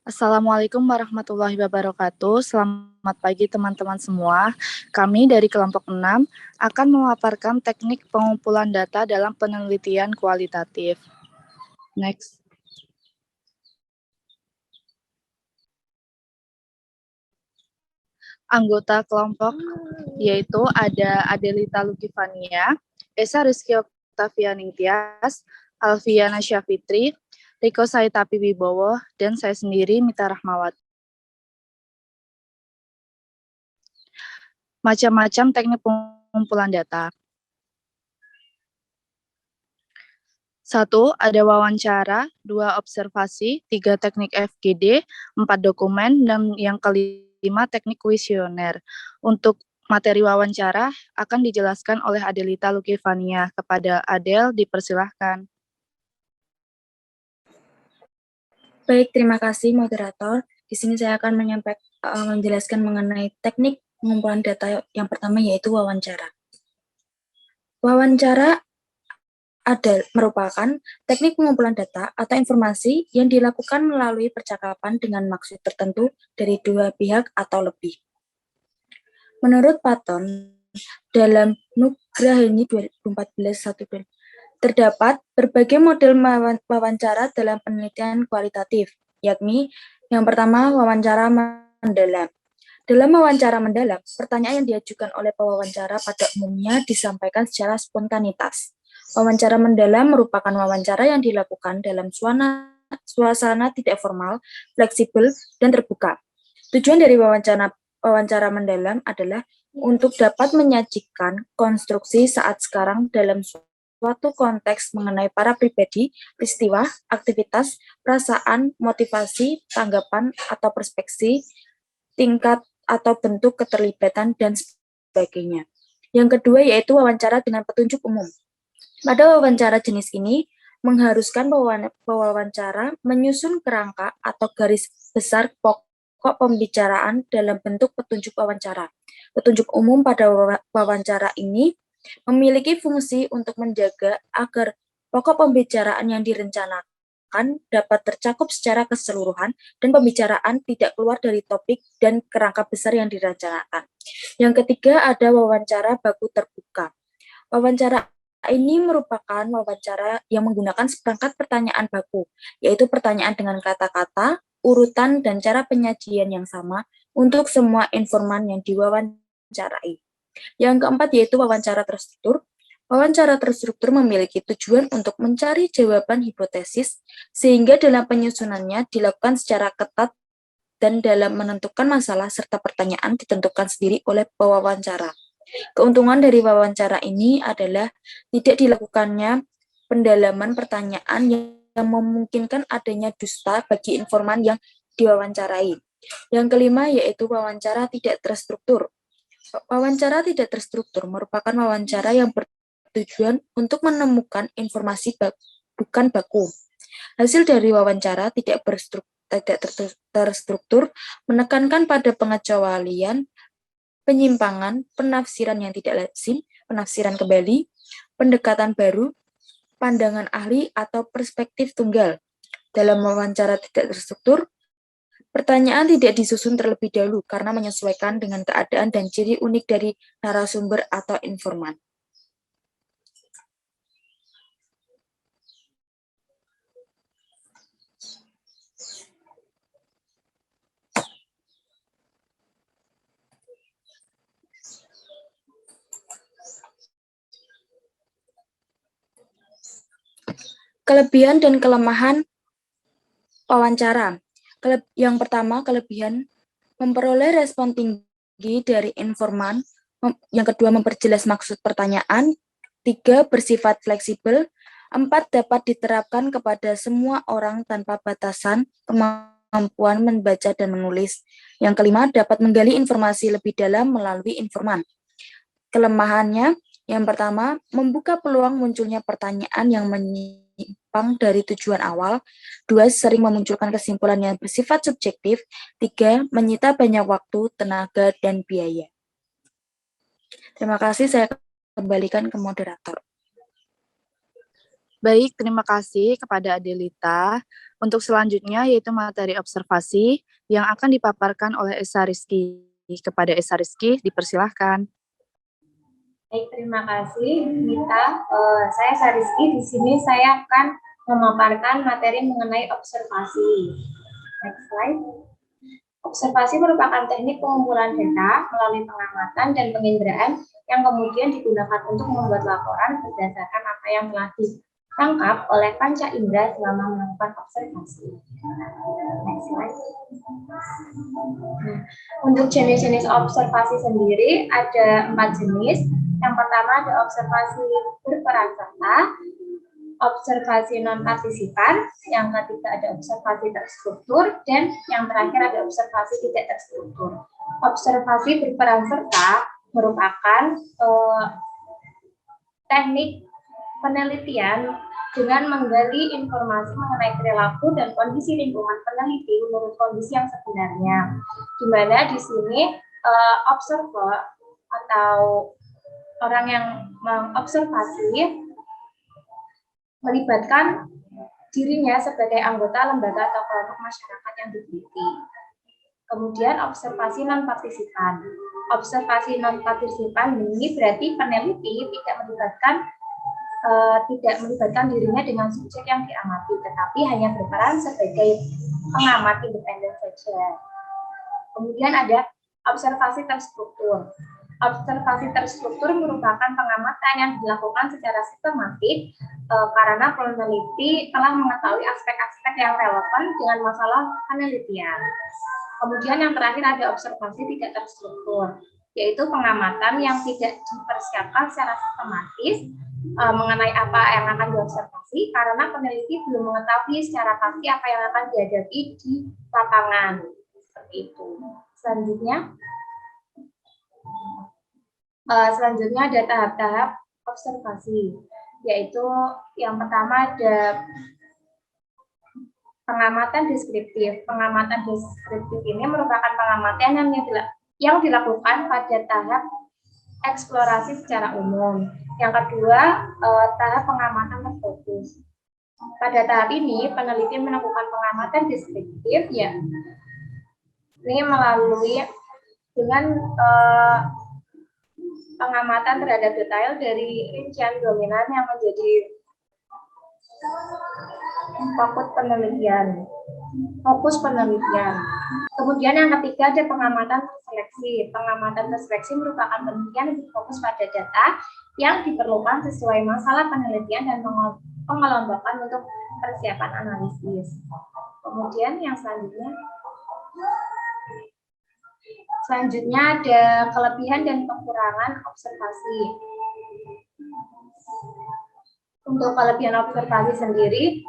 Assalamualaikum warahmatullahi wabarakatuh. Selamat pagi teman-teman semua. Kami dari kelompok 6 akan memaparkan teknik pengumpulan data dalam penelitian kualitatif. Next. Anggota kelompok yaitu ada Adelita Lukifania, Esa Rizky Oktavian Tias, Alfiana Syafitri, Riko Saitapi Wibowo, dan saya sendiri Mita Rahmawati. Macam-macam teknik pengumpulan data. 1. Ada wawancara, 2. Observasi, 3. Teknik FGD, 4. Dokumen, dan yang kelima teknik kuesioner. Untuk materi wawancara akan dijelaskan oleh Adelita Lukifania. Kepada Adel, dipersilahkan. Baik, terima kasih moderator. Di sini saya akan menjelaskan mengenai teknik pengumpulan data yang pertama, yaitu wawancara. Wawancara merupakan teknik pengumpulan data atau informasi yang dilakukan melalui percakapan dengan maksud tertentu dari dua pihak atau lebih. Menurut Patton, dalam Nugraheni 2014, terdapat berbagai model wawancara dalam penelitian kualitatif, yakni yang pertama, wawancara mendalam. Dalam wawancara mendalam, pertanyaan yang diajukan oleh pewawancara pada umumnya disampaikan secara spontanitas. Wawancara mendalam merupakan wawancara yang dilakukan dalam suasana tidak formal, fleksibel, dan terbuka. Tujuan dari wawancara mendalam adalah untuk dapat menyajikan konstruksi saat sekarang dalam suatu konteks mengenai para pribadi, peristiwa, aktivitas, perasaan, motivasi, tanggapan, atau perspektif, tingkat atau bentuk keterlibatan, dan sebagainya. Yang kedua yaitu wawancara dengan petunjuk umum. Pada wawancara jenis ini, mengharuskan pewawancara menyusun kerangka atau garis besar pokok pembicaraan dalam bentuk petunjuk wawancara. Petunjuk umum pada wawancara ini memiliki fungsi untuk menjaga agar pokok pembicaraan yang direncanakan dapat tercakup secara keseluruhan dan pembicaraan tidak keluar dari topik dan kerangka besar yang direncanakan. Yang ketiga ada wawancara baku terbuka. Wawancara ini merupakan wawancara yang menggunakan seperangkat pertanyaan baku, yaitu pertanyaan dengan kata-kata, urutan, dan cara penyajian yang sama untuk semua informan yang diwawancarai. Yang keempat yaitu wawancara terstruktur. Wawancara terstruktur memiliki tujuan untuk mencari jawaban hipotesis, sehingga dalam penyusunannya dilakukan secara ketat dan dalam menentukan masalah serta pertanyaan ditentukan sendiri oleh pewawancara. Keuntungan dari wawancara ini adalah tidak dilakukannya pendalaman pertanyaan yang memungkinkan adanya dusta bagi informan yang diwawancarai. Yang kelima yaitu wawancara tidak terstruktur. Wawancara tidak terstruktur merupakan wawancara yang bertujuan untuk menemukan informasi bukan baku. Hasil dari wawancara tidak terstruktur menekankan pada pengecualian, penyimpangan, penafsiran yang tidak lazim, penafsiran kembali, pendekatan baru, pandangan ahli, atau perspektif tunggal. Dalam wawancara tidak terstruktur, pertanyaan tidak disusun terlebih dahulu karena menyesuaikan dengan keadaan dan ciri unik dari narasumber atau informan. Kelebihan dan kelemahan wawancara. Yang pertama, kelebihan memperoleh respon tinggi dari informan. Yang kedua, memperjelas maksud pertanyaan. 3, bersifat fleksibel. 4, dapat diterapkan kepada semua orang tanpa batasan kemampuan membaca dan menulis. Yang kelima, dapat menggali informasi lebih dalam melalui informan. Kelemahannya, yang pertama, membuka peluang munculnya pertanyaan yang menyimpang dari tujuan awal. 2, sering memunculkan kesimpulan yang bersifat subjektif. 3, menyita banyak waktu, tenaga, dan biaya. Terima kasih, saya kembalikan ke moderator. Baik, terima kasih kepada Adelita. Untuk selanjutnya yaitu materi observasi yang akan dipaparkan oleh Esa Rizky. Kepada Esa Rizky, dipersilahkan. Baik, terima kasih, Mita. Saya Sariski. Di sini saya akan memaparkan materi mengenai observasi. Next slide. Observasi merupakan teknik pengumpulan data melalui pengamatan dan penginderaan yang kemudian digunakan untuk membuat laporan berdasarkan apa yang telah ditangkap oleh panca indera selama melakukan observasi. Next slide. Nah, untuk jenis-jenis observasi sendiri ada 4 jenis. Yang pertama ada observasi berperan serta, observasi non-partisipan, yang ketiga ada observasi terstruktur, dan yang terakhir ada observasi tidak terstruktur. Observasi berperan serta merupakan teknik penelitian dengan menggali informasi mengenai perilaku dan kondisi lingkungan peneliti menurut kondisi yang sebenarnya. Di mana di sini observer atau orang yang mengobservasi melibatkan dirinya sebagai anggota lembaga atau kelompok masyarakat yang diteliti. Kemudian observasi non-partisipan. Observasi non-partisipan ini berarti peneliti tidak melibatkan dirinya dengan subjek yang diamati, tetapi hanya berperan sebagai pengamat independen saja. Kemudian ada observasi terstruktur. Observasi terstruktur merupakan pengamatan yang dilakukan secara sistematik karena peneliti telah mengetahui aspek-aspek yang relevan dengan masalah penelitian. Kemudian yang terakhir ada observasi tidak terstruktur, yaitu pengamatan yang tidak dipersiapkan secara sistematis mengenai apa yang akan diobservasi karena peneliti belum mengetahui secara pasti apa yang akan dihadapi di lapangan. Seperti itu. Selanjutnya ada tahap-tahap observasi, yaitu yang pertama ada pengamatan deskriptif. Pengamatan deskriptif ini merupakan pengamatan yang dilakukan pada tahap eksplorasi secara umum. Yang kedua, tahap pengamatan terfokus. Pada tahap ini, peneliti melakukan pengamatan deskriptif, ya, ini melalui dengan pengamatan terhadap detail dari rincian dominan yang menjadi fokus penelitian. Kemudian yang ketiga ada pengamatan terseleksi. Pengamatan terseleksi merupakan penelitian yang fokus pada data yang diperlukan sesuai masalah penelitian dan pengelompokan untuk persiapan analisis. Kemudian yang selanjutnya ada kelebihan dan kekurangan observasi. Untuk kelebihan observasi sendiri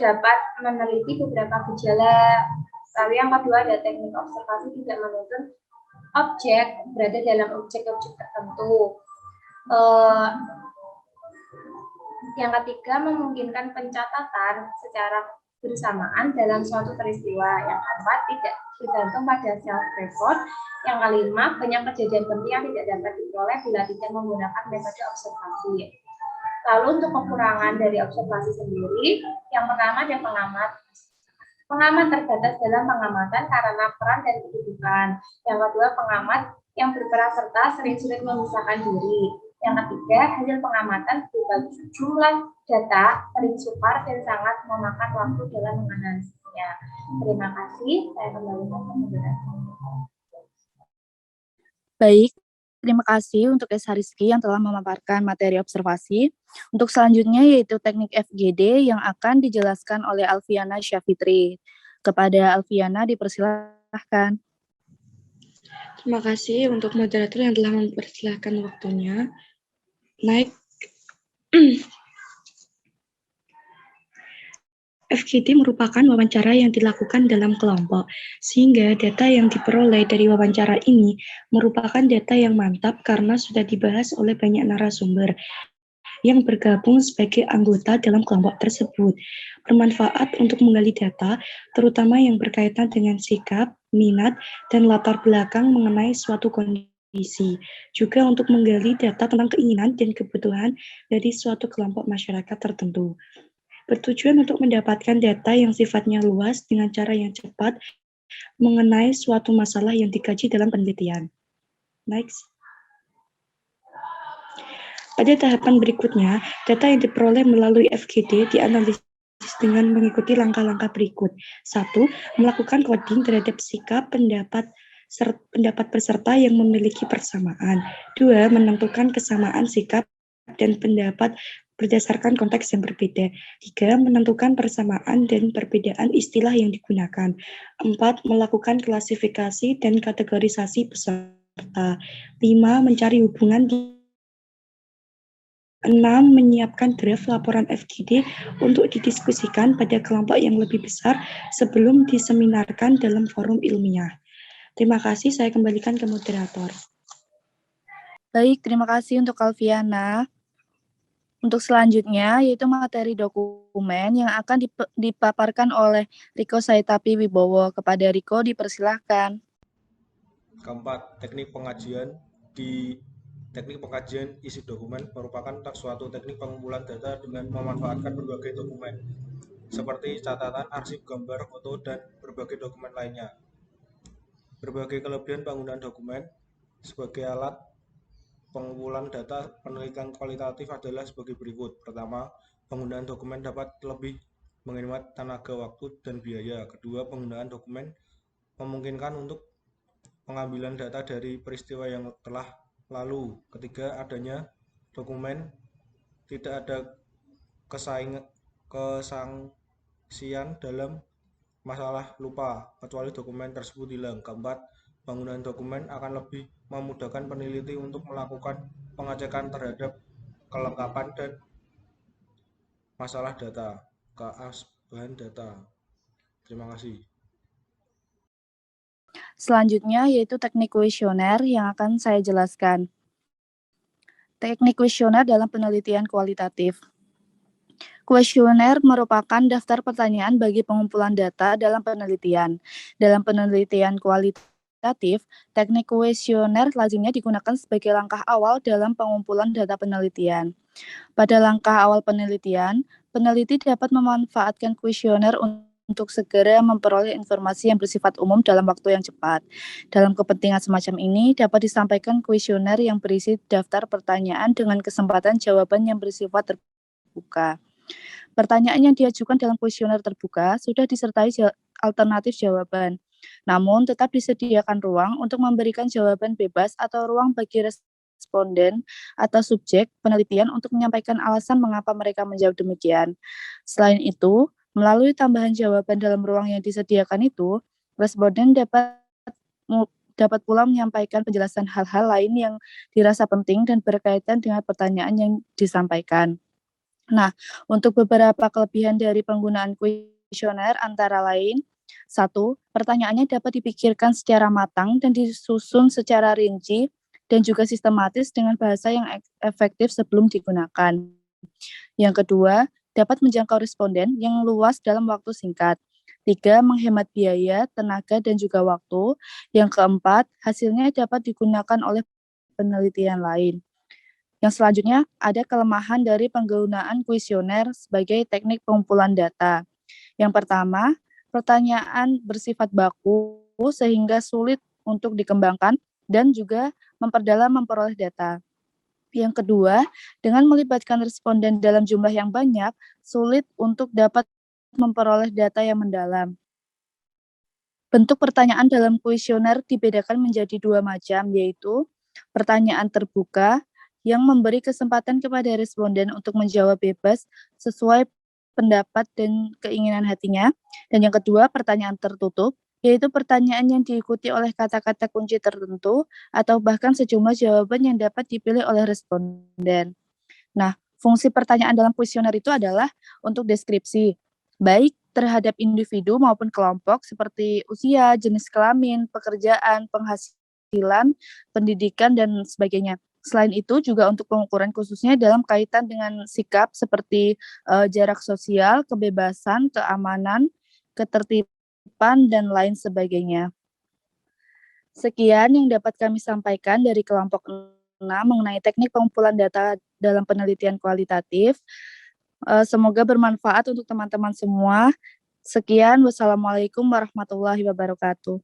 dapat meneliti beberapa gejala. Lalu yang kedua ada teknik observasi tidak menuntut objek berada dalam objek-objek tertentu. Yang ketiga memungkinkan pencatatan secara bersamaan dalam suatu peristiwa. Yang keempat tidak bergantung pada self-record. Yang kelima, banyak kejadian penting yang tidak dapat diperoleh bila tidak menggunakan metode observasi. Lalu untuk kekurangan dari observasi sendiri, yang pertama ada pengamat. Pengamat terbatas dalam pengamatan karena peran dan kedudukan. Yang kedua, pengamat yang berperan serta sering sulit memisahkan diri. Yang ketiga, hasil pengamatan berupa jumlah data sering sukar dan sangat memakan waktu dalam menganalisisnya. Terima kasih. Saya kembali ke moderator. Baik, terima kasih untuk Esa Rizky yang telah memaparkan materi observasi. Untuk selanjutnya yaitu teknik FGD yang akan dijelaskan oleh Alfiana Syafitri. Kepada Alfiana dipersilahkan. Terima kasih untuk moderator yang telah mempersilahkan waktunya. FGD merupakan wawancara yang dilakukan dalam kelompok, sehingga data yang diperoleh dari wawancara ini merupakan data yang mantap karena sudah dibahas oleh banyak narasumber yang bergabung sebagai anggota dalam kelompok tersebut. Bermanfaat untuk menggali data, terutama yang berkaitan dengan sikap, minat, dan latar belakang mengenai suatu kondisi. Juga untuk menggali data tentang keinginan dan kebutuhan dari suatu kelompok masyarakat tertentu. bertujuan untuk mendapatkan data yang sifatnya luas dengan cara yang cepat mengenai suatu masalah yang dikaji dalam penelitian. Next. Pada tahapan berikutnya, data yang diperoleh melalui FGD dianalisis dengan mengikuti langkah-langkah berikut. 1. Melakukan coding terhadap sikap pendapat peserta yang memiliki persamaan. 2. Menentukan kesamaan sikap dan pendapat berdasarkan konteks yang berbeda. 3. Menentukan persamaan dan perbedaan istilah yang digunakan. 4. Melakukan klasifikasi dan kategorisasi peserta. 5. Mencari hubungan 6. Menyiapkan draft laporan FGD untuk didiskusikan pada kelompok yang lebih besar sebelum diseminarkan dalam forum ilmiah. Terima kasih, saya kembalikan ke moderator. Baik, terima kasih untuk Alfiana. Untuk selanjutnya, yaitu materi dokumen yang akan dipaparkan oleh Riko Saitapi Wibowo. Kepada Riko, dipersilahkan. Keempat, teknik pengajian isi dokumen merupakan suatu teknik pengumpulan data dengan memanfaatkan berbagai dokumen, seperti catatan, arsip, gambar, foto, dan berbagai dokumen lainnya. Berbagai kelebihan penggunaan dokumen sebagai alat pengumpulan data penelitian kualitatif adalah sebagai berikut. Pertama, penggunaan dokumen dapat lebih menghemat tenaga, waktu, dan biaya. Kedua, penggunaan dokumen memungkinkan untuk pengambilan data dari peristiwa yang telah lalu. Ketiga, adanya dokumen tidak ada kesangsian dalam masalah lupa, kecuali dokumen tersebut hilang. Keempat, penggunaan dokumen akan lebih memudahkan peneliti untuk melakukan pengecekan terhadap kelengkapan dan masalah data, keasbahan data. Terima kasih. Selanjutnya yaitu teknik kuesioner yang akan saya jelaskan. Teknik kuesioner dalam penelitian kualitatif. Kuesioner merupakan daftar pertanyaan bagi pengumpulan data dalam penelitian. Dalam penelitian kualitatif, teknik kuesioner lazimnya digunakan sebagai langkah awal dalam pengumpulan data penelitian. Pada langkah awal penelitian, peneliti dapat memanfaatkan kuesioner untuk segera memperoleh informasi yang bersifat umum dalam waktu yang cepat. Dalam kepentingan semacam ini, dapat disampaikan kuesioner yang berisi daftar pertanyaan dengan kesempatan jawaban yang bersifat terbuka. Pertanyaan yang diajukan dalam kuesioner terbuka sudah disertai alternatif jawaban. Namun, tetap disediakan ruang untuk memberikan jawaban bebas atau ruang bagi responden atau subjek penelitian untuk menyampaikan alasan mengapa mereka menjawab demikian. Selain itu, melalui tambahan jawaban dalam ruang yang disediakan itu, responden dapat pula menyampaikan penjelasan hal-hal lain yang dirasa penting dan berkaitan dengan pertanyaan yang disampaikan. Nah, untuk beberapa kelebihan dari penggunaan kuesioner antara lain, 1. Pertanyaannya dapat dipikirkan secara matang dan disusun secara rinci dan juga sistematis dengan bahasa yang efektif sebelum digunakan. Yang kedua, dapat menjangkau responden yang luas dalam waktu singkat. 3. Menghemat biaya, tenaga, dan juga waktu. Yang keempat, hasilnya dapat digunakan oleh penelitian lain. Yang selanjutnya, ada kelemahan dari penggunaan kuesioner sebagai teknik pengumpulan data. Yang pertama, pertanyaan bersifat baku sehingga sulit untuk dikembangkan dan juga memperoleh data. Yang kedua, dengan melibatkan responden dalam jumlah yang banyak, sulit untuk dapat memperoleh data yang mendalam. Bentuk pertanyaan dalam kuesioner dibedakan menjadi dua macam, yaitu pertanyaan terbuka yang memberi kesempatan kepada responden untuk menjawab bebas sesuai pendapat dan keinginan hatinya. Dan yang kedua, pertanyaan tertutup, yaitu pertanyaan yang diikuti oleh kata-kata kunci tertentu atau bahkan sejumlah jawaban yang dapat dipilih oleh responden. Nah, fungsi pertanyaan dalam kuesioner itu adalah untuk deskripsi, baik terhadap individu maupun kelompok seperti usia, jenis kelamin, pekerjaan, penghasilan, pendidikan, dan sebagainya. Selain itu juga untuk pengukuran khususnya dalam kaitan dengan sikap seperti jarak sosial, kebebasan, keamanan, ketertiban, dan lain sebagainya. Sekian yang dapat kami sampaikan dari kelompok 6 mengenai teknik pengumpulan data dalam penelitian kualitatif. Semoga bermanfaat untuk teman-teman semua. Sekian, wassalamualaikum warahmatullahi wabarakatuh.